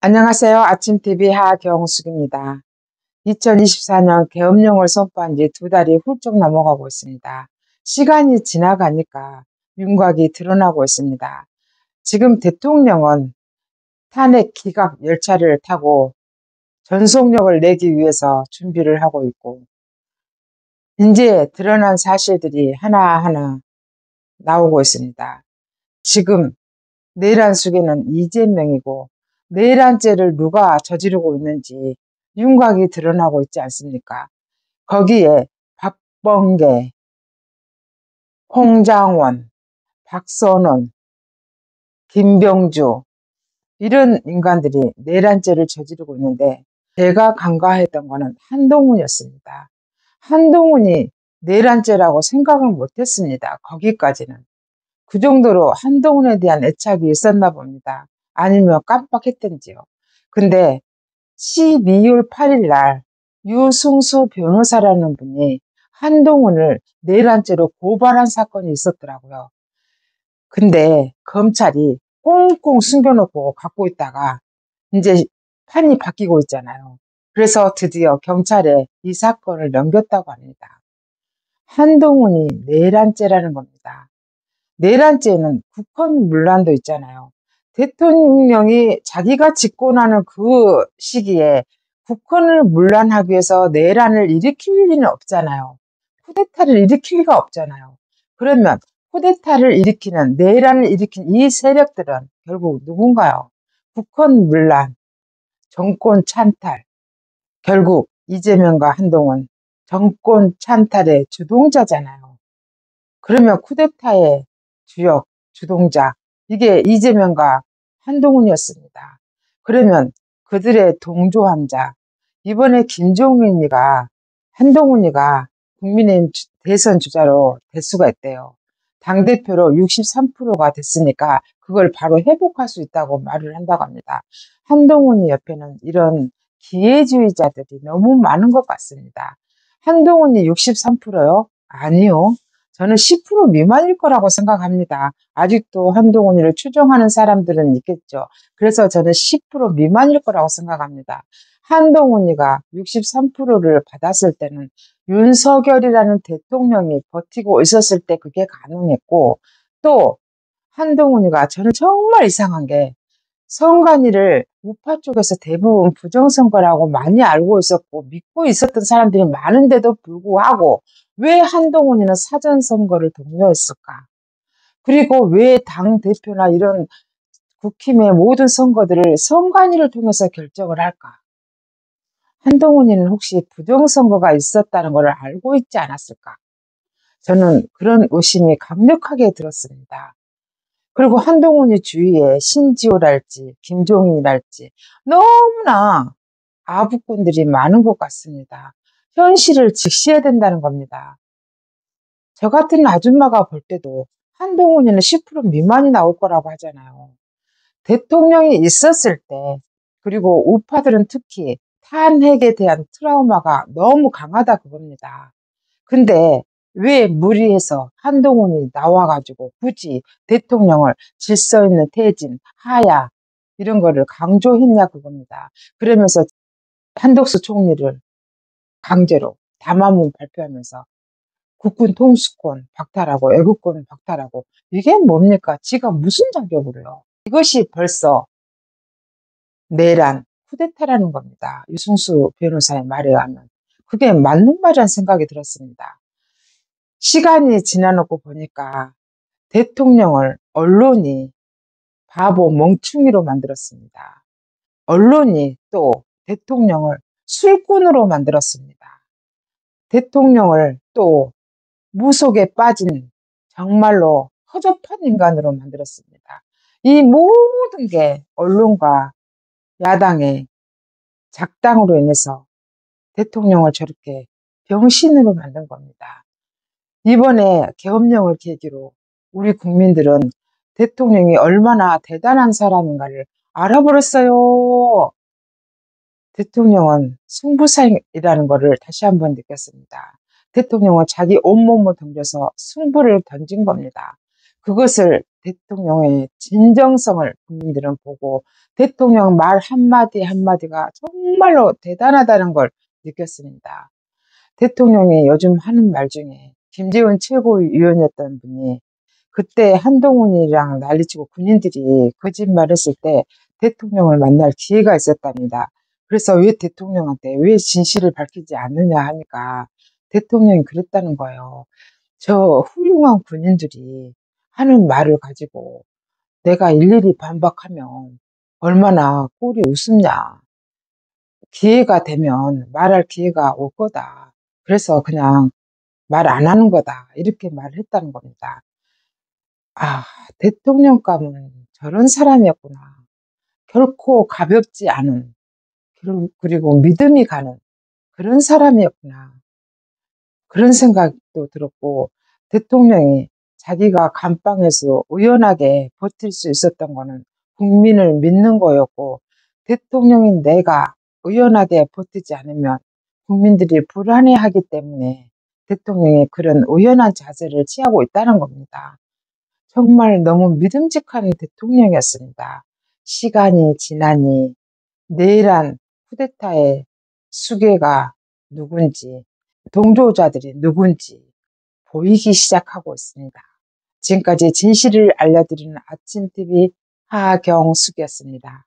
안녕하세요. 아침TV 하경숙입니다. 2024년 계엄령을 선포한 지 2달이 훌쩍 넘어가고 있습니다. 시간이 지나가니까 윤곽이 드러나고 있습니다. 지금 대통령은 탄핵 기각 열차를 타고 전속력을 내기 위해서 준비를 하고 있고, 이제 드러난 사실들이 하나하나 나오고 있습니다. 지금 내란 수괴는 이재명이고, 내란죄를 누가 저지르고 있는지 윤곽이 드러나고 있지 않습니까? 거기에 박범계, 홍장원, 박선원, 김병주 이런 인간들이 내란죄를 저지르고 있는데, 제가 간과했던 거는 한동훈이었습니다. 한동훈이 내란죄라고 생각을 못했습니다. 거기까지는. 그 정도로 한동훈에 대한 애착이 있었나 봅니다. 아니면 깜빡했던지요. 근데 12월 8일 날 유승수 변호사라는 분이 한동훈을 내란죄로 고발한 사건이 있었더라고요. 근데 검찰이 꽁꽁 숨겨놓고 갖고 있다가 이제 판이 바뀌고 있잖아요. 그래서 드디어 경찰에 이 사건을 넘겼다고 합니다. 한동훈이 내란죄라는 겁니다. 내란죄는 국헌문란도 있잖아요. 대통령이 자기가 집권하는 그 시기에 국헌을 문란하기 위해서 내란을 일으킬 리는 없잖아요. 쿠데타를 일으킬 리가 없잖아요. 그러면 쿠데타를 일으키는, 내란을 일으킨 이 세력들은 결국 누군가요? 국헌문란, 정권 찬탈, 결국 이재명과 한동훈 정권 찬탈의 주동자잖아요. 그러면 쿠데타의 주역, 주동자, 이게 이재명과 한동훈이었습니다. 그러면 그들의 동조한 자, 이번에 김종인이가, 한동훈이가 국민의힘 대선 주자로 대수가 있대요. 당대표로 63%가 됐으니까 그걸 바로 회복할 수 있다고 말을 한다고 합니다. 한동훈이 옆에는 이런 기회주의자들이 너무 많은 것 같습니다. 한동훈이 63%요? 아니요. 저는 10% 미만일 거라고 생각합니다. 아직도 한동훈이를 추종하는 사람들은 있겠죠. 그래서 저는 10% 미만일 거라고 생각합니다. 한동훈이가 63%를 받았을 때는 윤석열이라는 대통령이 버티고 있었을 때 그게 가능했고, 또 한동훈이가, 저는 정말 이상한 게, 선관위를 우파 쪽에서 대부분 부정선거라고 많이 알고 있었고 믿고 있었던 사람들이 많은데도 불구하고 왜 한동훈이는 사전선거를 독려했을까? 그리고 왜 당대표나 이런 국힘의 모든 선거들을 선관위를 통해서 결정을 할까? 한동훈이는 혹시 부정선거가 있었다는 걸 알고 있지 않았을까? 저는 그런 의심이 강력하게 들었습니다. 그리고 한동훈이 주위에 신지호랄지 김종인이랄지 너무나 아부꾼들이 많은 것 같습니다. 현실을 직시해야 된다는 겁니다. 저 같은 아줌마가 볼 때도 한동훈이는 10% 미만이 나올 거라고 하잖아요. 대통령이 있었을 때, 그리고 우파들은 특히 탄핵에 대한 트라우마가 너무 강하다 그겁니다. 근데 왜 무리해서 한동훈이 나와가지고 굳이 대통령을 질서 있는 퇴진, 하야 이런 거를 강조했냐 그겁니다. 그러면서 한덕수 총리를 강제로 담화문 발표하면서 국군 통수권 박탈하고 애국권 박탈하고, 이게 뭡니까? 지가 무슨 자격으로요? 이것이 벌써 내란, 쿠데타라는 겁니다. 유승수 변호사의 말에 의하면. 그게 맞는 말이라는 생각이 들었습니다. 시간이 지나놓고 보니까 대통령을 언론이 바보 멍충이로 만들었습니다. 언론이 또 대통령을 술꾼으로 만들었습니다. 대통령을 또 무속에 빠진 정말로 허접한 인간으로 만들었습니다. 이 모든 게 언론과 야당의 작당으로 인해서 대통령을 저렇게 병신으로 만든 겁니다. 이번에 계엄령을 계기로 우리 국민들은 대통령이 얼마나 대단한 사람인가를 알아버렸어요. 대통령은 승부사이라는 것을 다시 한번 느꼈습니다. 대통령은 자기 온몸을 던져서 승부를 던진 겁니다. 그것을 대통령의 진정성을 국민들은 보고 대통령 말 한마디 한마디가 정말로 대단하다는 걸 느꼈습니다. 대통령이 요즘 하는 말 중에 김재원 최고위원이었던 분이 그때 한동훈이랑 난리치고 군인들이 거짓말했을 때 대통령을 만날 기회가 있었답니다. 그래서 왜 대통령한테 왜 진실을 밝히지 않느냐 하니까 대통령이 그랬다는 거예요. 저 훌륭한 군인들이 하는 말을 가지고 내가 일일이 반박하면 얼마나 꼴이 웃습냐. 기회가 되면 말할 기회가 올 거다. 그래서 그냥 말 안 하는 거다. 이렇게 말을 했다는 겁니다. 아, 대통령감은 저런 사람이었구나. 결코 가볍지 않은, 그리고 믿음이 가는 그런 사람이었구나. 그런 생각도 들었고, 대통령이 자기가 감방에서 의연하게 버틸 수 있었던 거는 국민을 믿는 거였고, 대통령인 내가 의연하게 버티지 않으면 국민들이 불안해하기 때문에 대통령이 그런 의연한 자세를 취하고 있다는 겁니다. 정말 너무 믿음직한 대통령이었습니다. 시간이 지나니 내란 쿠데타의 수괴가 누군지, 동조자들이 누군지 보이기 시작하고 있습니다. 지금까지 진실을 알려드리는 아침TV 하경숙이었습니다.